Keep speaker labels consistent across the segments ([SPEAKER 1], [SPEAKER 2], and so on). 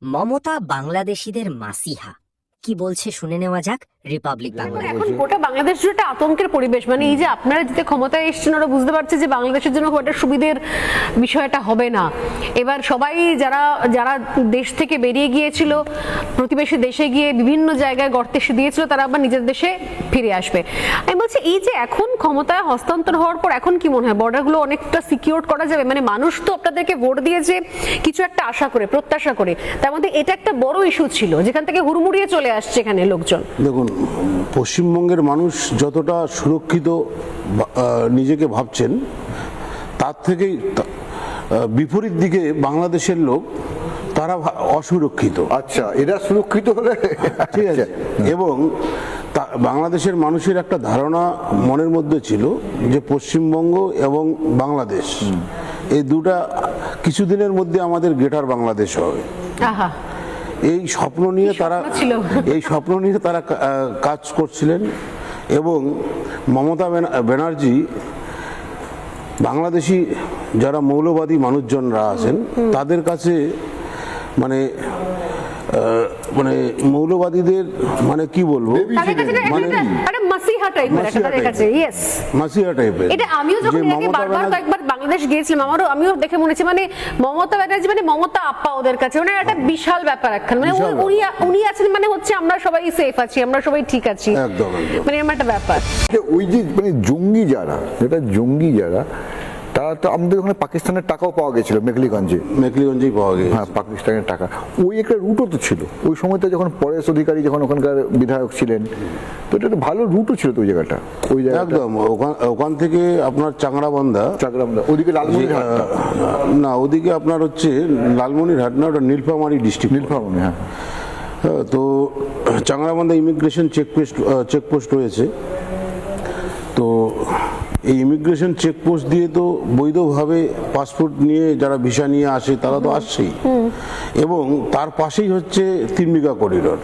[SPEAKER 1] মমতা বাংলাদেশিদের মাসিহা কি বলছে শুনে নেওয়া যাক রিপাবলিক বাংলা।
[SPEAKER 2] এখন গোটা বাংলাদেশ জুড়ে একটা আতঙ্কের পরিবেশ, মানে এই যে আপনারা যেতে ক্ষমতায় এসেছেন ওরা বুঝতে পারছে যে বাংলাদেশের জন্য খুব একটা সুবিধের বিষয়টা হবে না। এবার সবাই যারা যারা দেশ থেকে বেরিয়ে গিয়েছিল, প্রতিবেশী দেশে গিয়ে বিভিন্ন জায়গায় গর্তে দিয়েছিল, তারা আবার নিজের দেশে ফিরে আসবে। আমি বলছি এই যে এখন ক্ষমতায় হস্তান্তর হওয়ার পর এখন কি মনে হয় বর্ডারগুলো অনেকটা সিকিউর করা যাবে? মানে মানুষ তো আপনাদেরকে ভোট দিয়েছে কিছু একটা আশা করে, প্রত্যাশা করে, তার মধ্যে এটা একটা বড় ইস্যু ছিল যেখান থেকে হুড়মুড়িয়ে চলে আসছে এখানে লোকজন।
[SPEAKER 3] দেখুন, পশ্চিমবঙ্গের মানুষ যতটা সুরক্ষিত নিজেকে ভাবছেন, তার থেকেই বিপরীত দিকে বাংলাদেশের লোক তারা অসুরক্ষিত।
[SPEAKER 4] আচ্ছা, এরা সুরক্ষিত হলে
[SPEAKER 3] ঠিক আছে। এবং বাংলাদেশের মানুষের একটা ধারণা মনের মধ্যে ছিল যে পশ্চিমবঙ্গ এবং বাংলাদেশ এই দুটা কিছুদিনের মধ্যে আমাদের গ্রেটার বাংলাদেশ হবে।
[SPEAKER 2] আহা,
[SPEAKER 3] এই স্বপ্ন নিয়ে তারা কাজ করছিলেন। এবং মমতা ব্যানার্জি বাংলাদেশি যারা মৌলবাদী মানুষজনরা আছেন তাদের কাছে মানে মৌলবাদীদের মানে কি বলবো,
[SPEAKER 2] মাসিহা টাইপের। এটা আমিও যখন কয়েকবার বাংলাদেশ গিয়েছিলাম, আমিও দেখে মনে হচ্ছে মানে মমতা ব্যানার্জি মানে মমতা আপা ওদের কাছে মানে একটা বিশাল ব্যাপার একখান, মানে উনি আছেন মানে হচ্ছে আমরা সবাই সেফ আছি, আমরা সবাই ঠিক আছি, মানে এরকম একটা ব্যাপার।
[SPEAKER 4] ওই যে মানে জঙ্গি যারা তারা তো আমাদের ওখানে পাকিস্তানের টাকাও পাওয়া গেছিল, মেখলিগঞ্জেই পাওয়া গেছে। হ্যাঁ, পাকিস্তানের টাকা ওই একটা রুটও তো ছিল ওই সময়তে, যখন পরেশ অধিকারী যখন ওখানকার বিধায়ক ছিলেন, তো এটা একটা ভালো রুটও ছিল তো ওই জায়গাটা।
[SPEAKER 3] একদম ওখান থেকে আপনার চাংড়াবান্ধা
[SPEAKER 4] ওদিকে লালমনিরহাট
[SPEAKER 3] না, ওদিকে আপনার হচ্ছে লালমনিরহাট না, ওটা নীলফামারী ডিস্ট্রিক্ট।
[SPEAKER 4] নীলফামারী, হ্যাঁ।
[SPEAKER 3] তো চাংড়াবান্ধা ইমিগ্রেশন চেকপোস্ট রয়েছে। তো এই ইমিগ্রেশন চেকপোস্ট দিয়ে তো বৈধভাবে পাসপোর্ট নিয়ে যারা ভিসা নিয়ে আসে তারা তো আসছেই। এবং তার পাশেই হচ্ছে 3 বিঘা করিডর,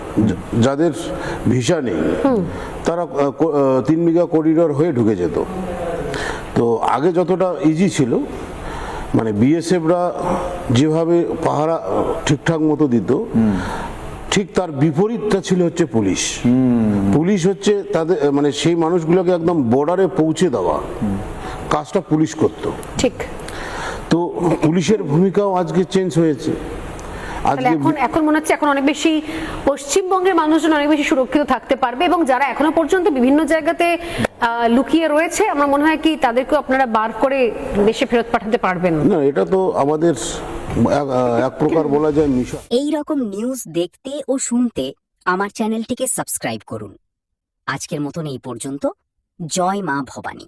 [SPEAKER 3] যাদের ভিসা নেই তারা 3 বিঘা করিডর হয়ে ঢুকে যেত। তো আগে যতটা ইজি ছিল, মানে বিএসএফরা যেভাবে পাহারা ঠিকঠাক মতো দিত, ঠিক তার বিপরীতটা ছিল হচ্ছে পুলিশ হচ্ছে তাদের মানে সেই মানুষগুলোকে একদম বর্ডারে পৌঁছে দেওয়া কাজটা পুলিশ করতো।
[SPEAKER 2] ঠিক।
[SPEAKER 3] তো পুলিশের ভূমিকাও আজকে চেঞ্জ হয়েছে।
[SPEAKER 2] এখন মনে হচ্ছে এখন অনেক বেশি পশ্চিমবঙ্গের মানুষজন অনেক বেশি সুরক্ষিত থাকতে পারবে, এবং যারা এখনো পর্যন্ত বিভিন্ন জায়গাতে লুকিয়ে রয়েছে আমার মনে হয় কি তাদেরকেও আপনারা বার করে দেশে ফেরত পাঠাতে পারবেন।
[SPEAKER 3] না, এটা তো আমাদের এক প্রকার বলা যায় মিশন।
[SPEAKER 1] এই রকম নিউজ দেখতে ও শুনতে আমার চ্যানেলটিকে সাবস্ক্রাইব করুন। আজকের মতন এই পর্যন্ত। জয় মা ভবানী।